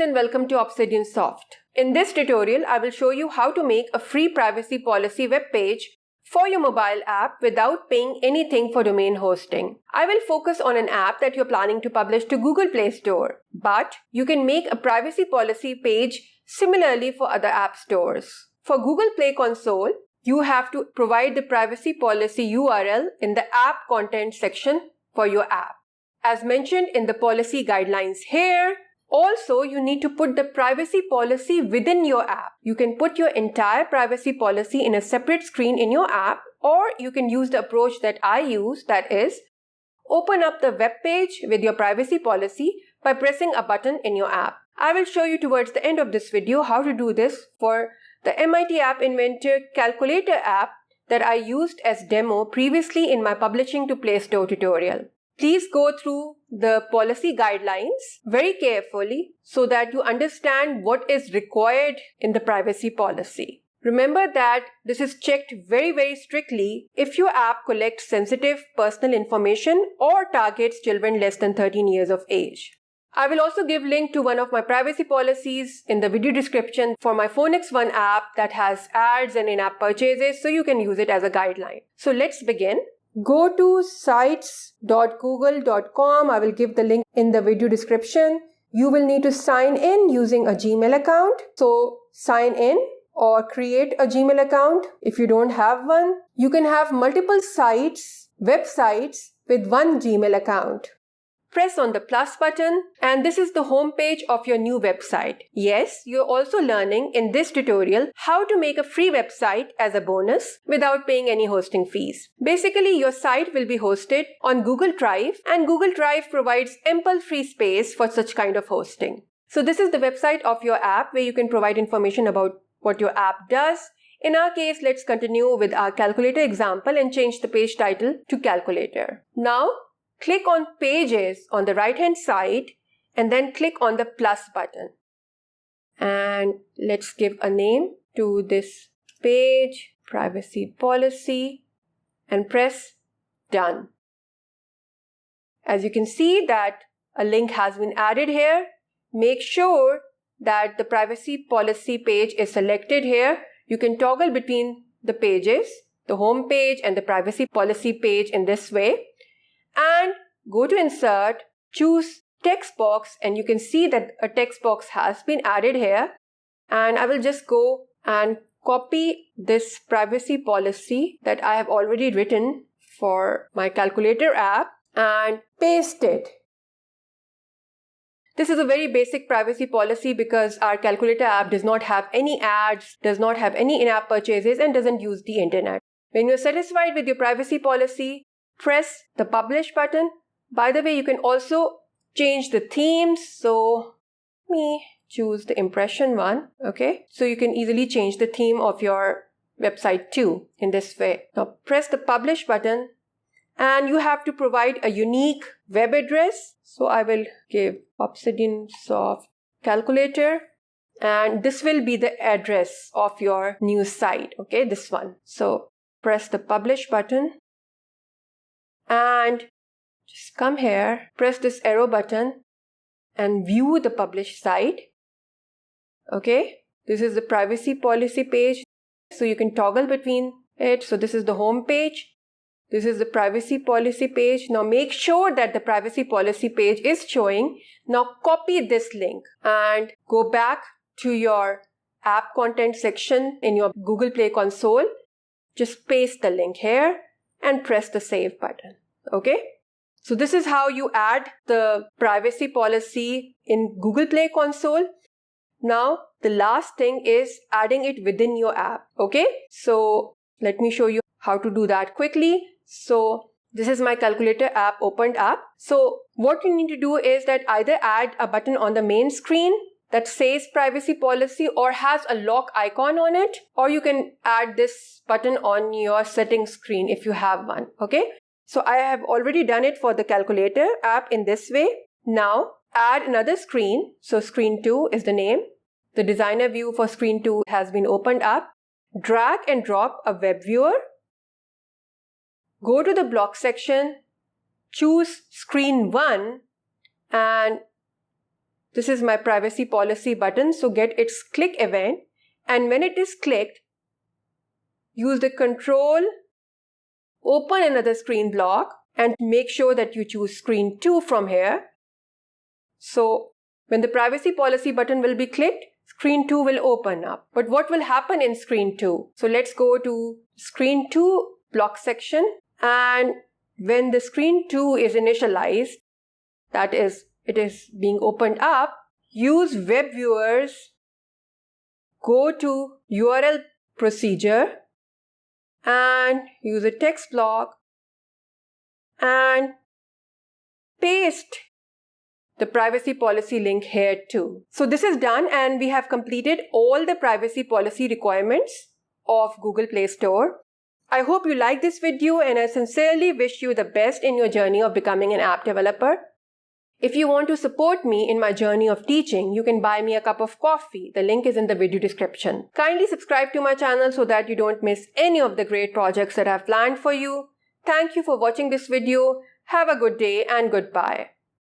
and welcome to Obsidian Soft. In this tutorial, I will show you how to make a free privacy policy web page for your mobile app without paying anything for domain hosting. I will focus on an app that you're planning to publish to Google Play Store, but you can make a privacy policy page similarly for other app stores. For Google Play Console, you have to provide the privacy policy URL in the app content section for your app. As mentioned in the policy guidelines here, also you need to put the privacy policy within your app. You can put your entire privacy policy in a separate screen in your app, or you can use the approach that I use, that is, open up the web page with your privacy policy by pressing a button in your app. I will show you towards the end of this video how to do this for the MIT App Inventor calculator app that I used as demo previously in my Publishing to Play Store tutorial. Please go through the policy guidelines very carefully so that you understand what is required in the privacy policy. Remember that this is checked very strictly if your app collects sensitive personal information or targets children less than 13 years of age. I will also give link to one of my privacy policies in the video description for my Phonics Fun app that has ads and in-app purchases, so you can use it as a guideline. So let's begin. Go to sites.google.com. I will give the link in the video description. You will need to sign in using a Gmail account. So sign in or create a Gmail account if you don't have one. You can have multiple sites, websites with one Gmail account. Press on the plus button and this is the home page of your new website. Yes, you're also learning in this tutorial how to make a free website as a bonus without paying any hosting fees. Basically, your site will be hosted on Google Drive, and Google Drive provides ample free space for such kind of hosting. So this is the website of your app where you can provide information about what your app does. In our case, let's continue with our calculator example and change the page title to calculator. Now, click on Pages on the right-hand side and then click on the plus button. And let's give a name to this page, privacy policy, and press Done. As you can see that a link has been added here. Make sure that the privacy policy page is selected here. You can toggle between the pages, the home page and the privacy policy page in this way. And go to Insert, choose Text Box, and you can see that a text box has been added here. And I will just go and copy this privacy policy that I have already written for my calculator app and paste it. This is a very basic privacy policy because our calculator app does not have any ads, does not have any in-app purchases, and doesn't use the internet. When you're satisfied with your privacy policy, press the Publish button. By the way, you can also change the themes. So, me choose the impression one. Okay. So you can easily change the theme of your website too in this way. Now press the Publish button and you have to provide a unique web address. So I will give Obsidian Soft Calculator and this will be the address of your new site. Okay, this one. So press the Publish button. And just come here, press this arrow button and view the published site. Okay, this is the privacy policy page. So you can toggle between it. So this is the home page. This is the privacy policy page. Now make sure that the privacy policy page is showing. Now copy this link and go back to your app content section in your Google Play Console. Just paste the link here and press the Save button. Okay. So this is how you add the privacy policy in Google Play Console. Now, the last thing is adding it within your app. Okay. So let me show you how to do that quickly. So this is my calculator app opened up. So what you need to do is that either add a button on the main screen that says privacy policy or has a lock icon on it, or you can add this button on your settings screen if you have one. Okay. So I have already done it for the calculator app in this way. Now add another screen. So screen 2 is the name. The designer view for screen 2 has been opened up. Drag and drop a web viewer. Go to the block section. Choose screen 1 and This is my privacy policy button, so get its click event. And when it is clicked, use the control, open another screen block, and make sure that you choose screen 2 from here. So when the privacy policy button will be clicked, screen 2 will open up. But what will happen in screen 2? So let's go to screen 2 block section, and when the screen 2 is initialized, that is, it is being opened up, use web viewers, go to URL procedure and use a text block and paste the privacy policy link here too. So this is done, and we have completed all the privacy policy requirements of Google Play Store. I hope you like this video, and I sincerely wish you the best in your journey of becoming an app developer. If you want to support me in my journey of teaching, you can buy me a cup of coffee. The link is in the video description. Kindly subscribe to my channel so that you don't miss any of the great projects that I've planned for you. Thank you for watching this video. Have a good day and goodbye.